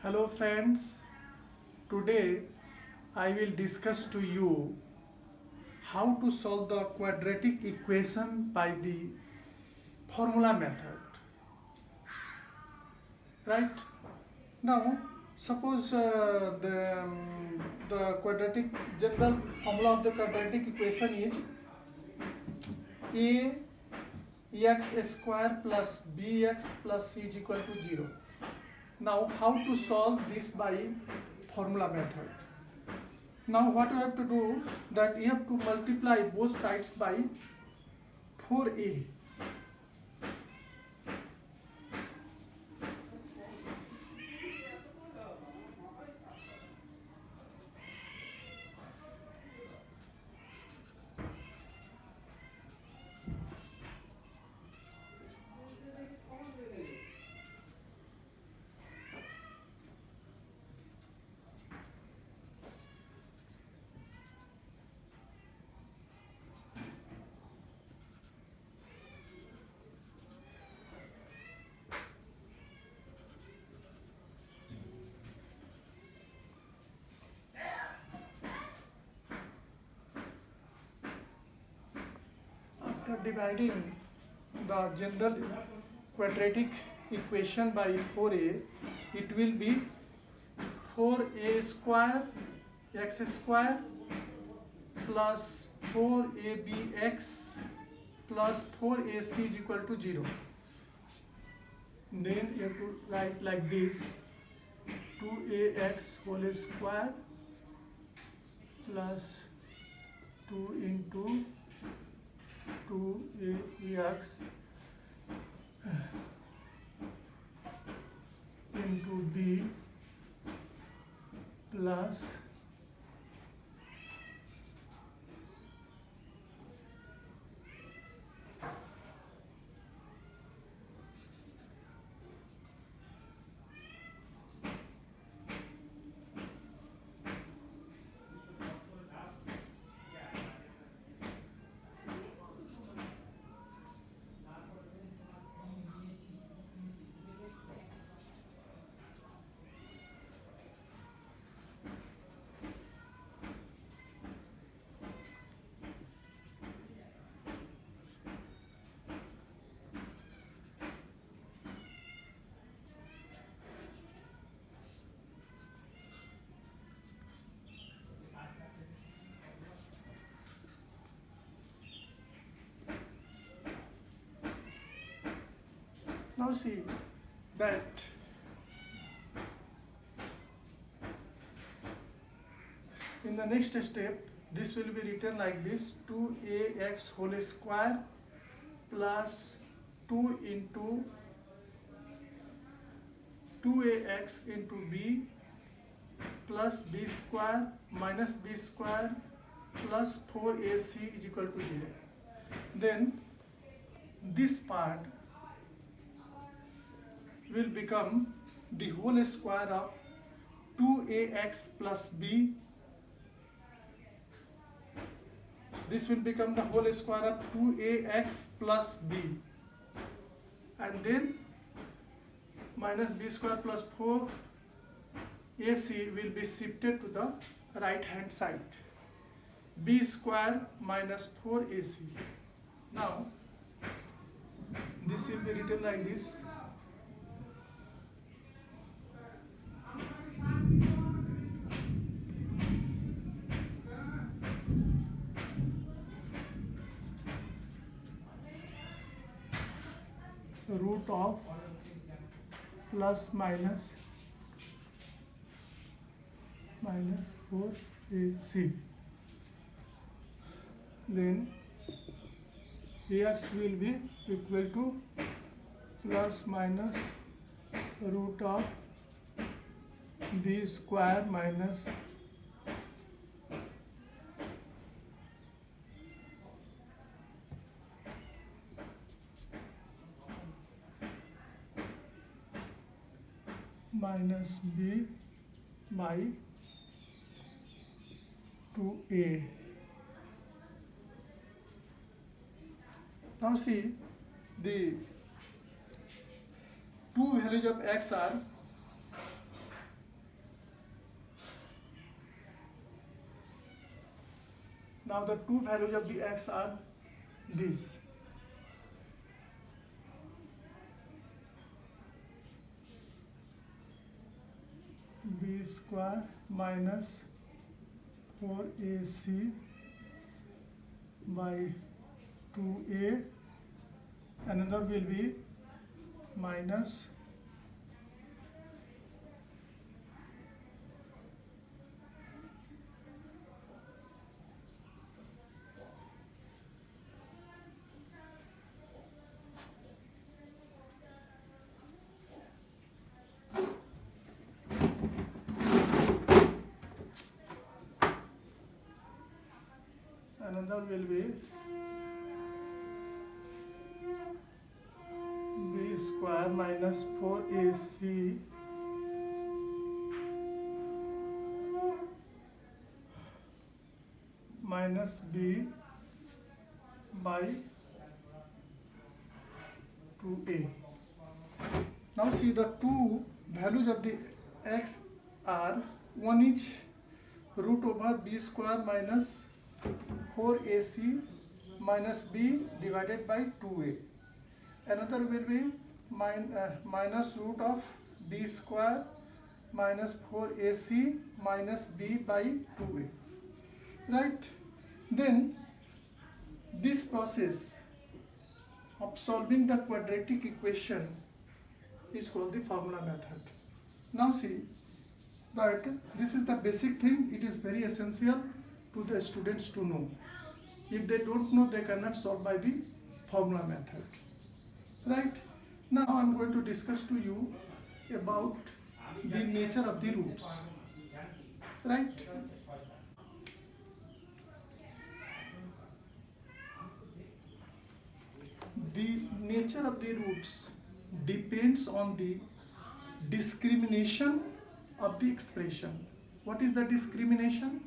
Hello friends, today I will discuss to you how to solve the quadratic equation by the formula method. Right? Now, suppose the quadratic general formula of the quadratic equation is a x square plus bx plus c is equal to 0. Now, how to solve this by formula method? Now what you have to do, that you have to multiply both sides by 4a. After dividing the general quadratic equation by 4a, it will be 4a square x square plus 4abx plus 4ac is equal to 0. Then you have to write like this: 2ax whole square plus 2 into 2ax into b plus now see that in the next step this will be written like this: 2ax whole square plus 2 into 2ax into b plus b square minus b square plus 4ac is equal to 0. Then this part will become the whole square of 2ax plus b. This will become the whole square of 2ax plus b, and then minus b square plus 4ac will be shifted to the right hand side. B square minus 4ac. Now this will be written like this: root of plus minus 4ac. Then ax will be equal to plus minus root of b square minus b by 2a. Now see, the two values of x are Now the two values of the x are these. B square minus 4ac by 2a. Another will be minus another will be b square minus 4ac minus b by 2a. Now see, the two values of the x are, one is root over b square minus 4ac minus b divided by 2a. Another will be minus root of b square minus 4ac minus b by 2a. Right? Then this process of solving the quadratic equation is called the formula method. Now see that this is the basic thing. It is very essential to the students to know. If they don't know, they cannot solve by the formula method. Right? Now I am going to discuss to you about the nature of the roots. Right? The nature of the roots depends on the discrimination of the expression. What is the discrimination?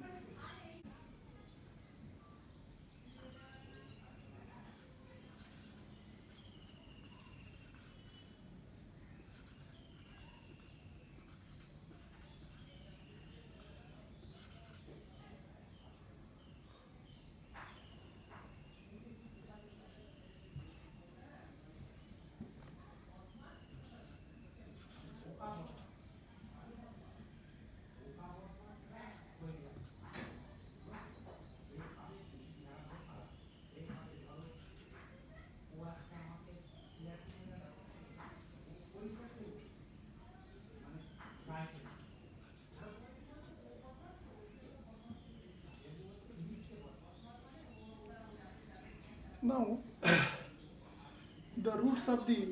Now, the roots of the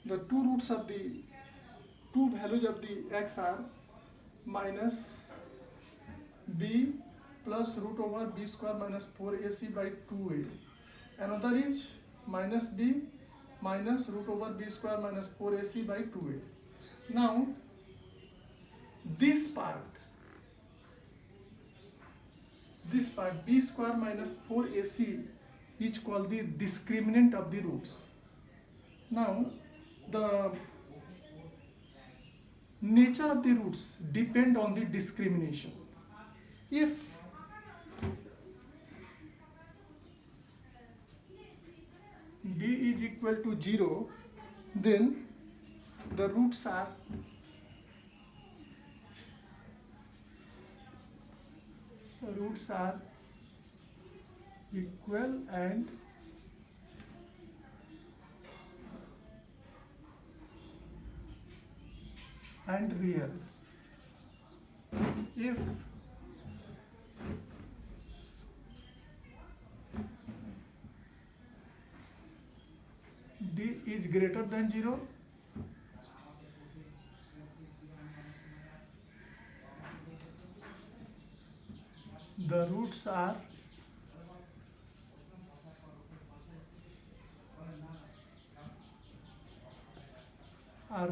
two roots of the two values of the x are minus b plus root over b square minus 4ac by 2a. Another is minus b minus root over b square minus 4ac by 2a. Now, this part b square minus 4ac is called the discriminant of the roots. Now the nature of the roots depend on the discrimination. If d is equal to 0, then the roots are equal and real. If d is greater than 0, the roots are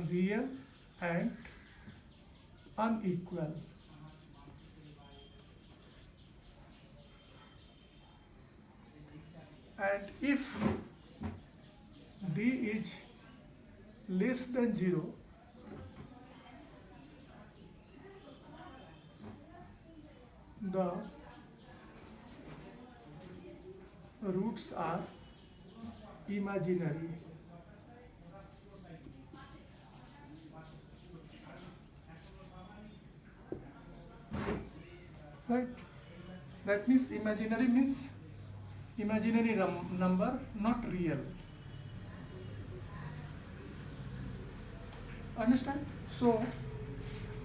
real and unequal. And if d is less than 0, the roots are imaginary. Right? That means imaginary means imaginary number, not real. Understand? So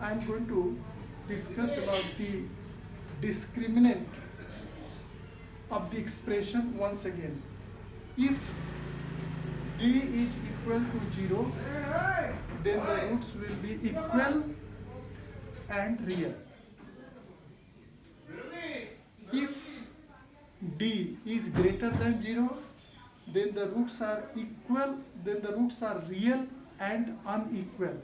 I am going to discuss about the discriminant of the expression once again. If d is equal to 0, then the roots will be equal and real. If d is greater than 0, then the roots are equal, then the roots are real and unequal.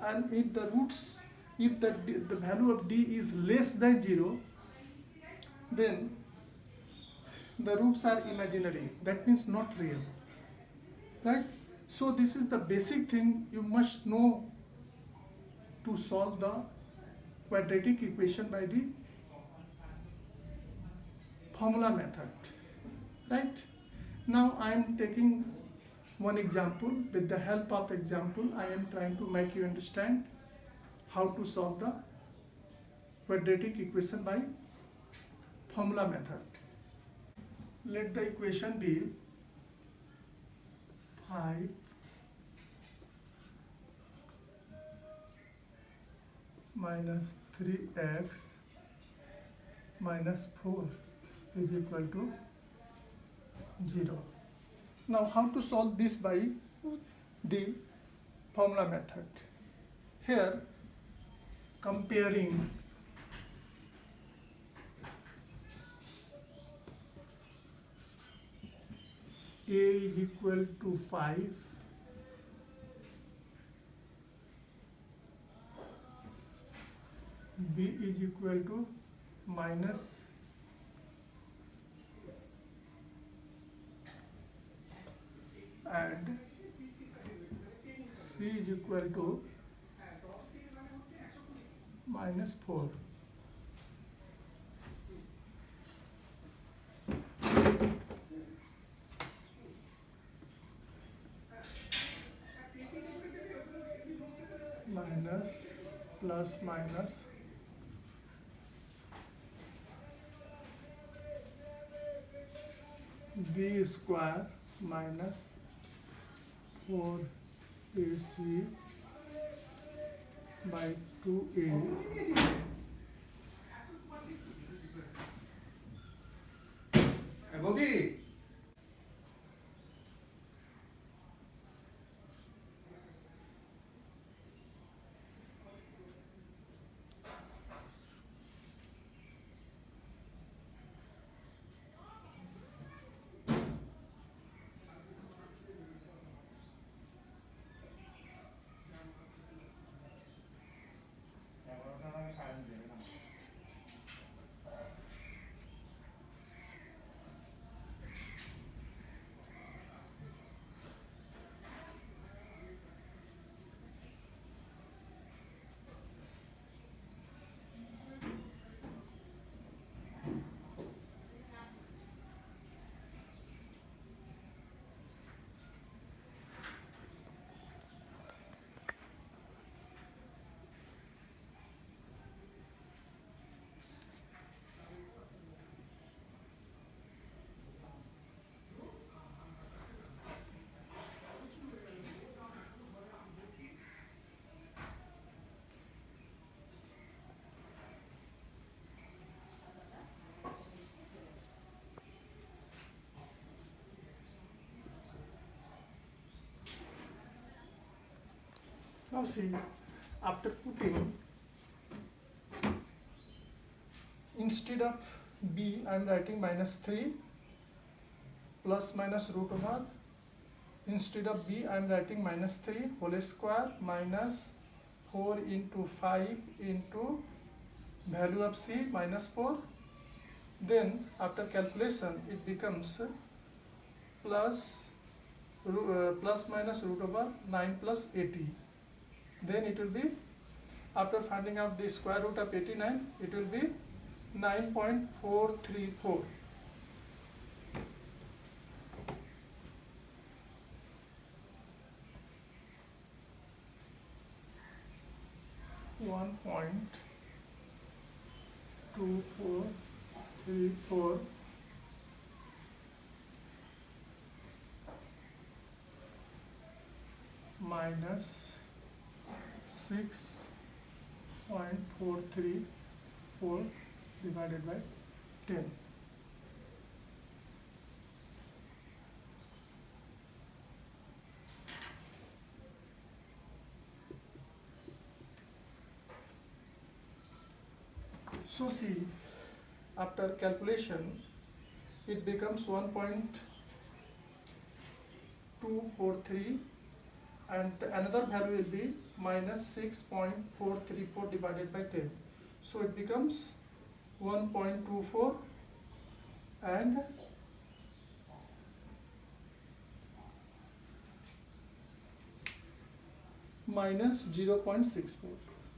And if the roots, if the value of d is less than 0, then the roots are imaginary. That means not real. Right? So this is the basic thing you must know to solve the quadratic equation by the formula method. Right? Now I am taking one example. With the help of example, I am trying to make you understand how to solve the quadratic equation by formula method. Let the equation be 5 minus 3x minus 4 is equal to 0. Now how to solve this by the formula method? Here comparing a is equal to 5, b is equal to minus and c is equal to minus 4. Minus plus minus b square minus 4ac by 2a Boudi Now see, after putting, instead of b, I am writing minus 3 plus minus root over, instead of b, I am writing minus 3 whole square minus 4 into 5 into value of c minus 4. Then after calculation, it becomes plus minus root over 9 plus 80. Then it will be, after finding out the square root of 89, it will be 9.434. One point 2434 minus 6.434 divided by 10. So see, after calculation, it becomes 1.243, and another value will be minus 6.434 divided by 10. So it becomes 1.24 and minus 0.64.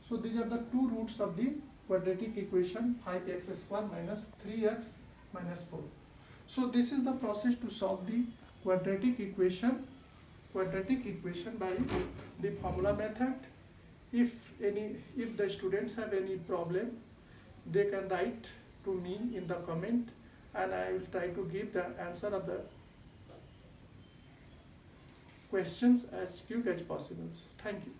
So these are the two roots of the quadratic equation 5x square minus 3x minus 4. So this is the process to solve the quadratic equation by the formula method. If the students have any problem, they can write to me in the comment, and I will try to give the answer of the questions as quick as possible. Thank you.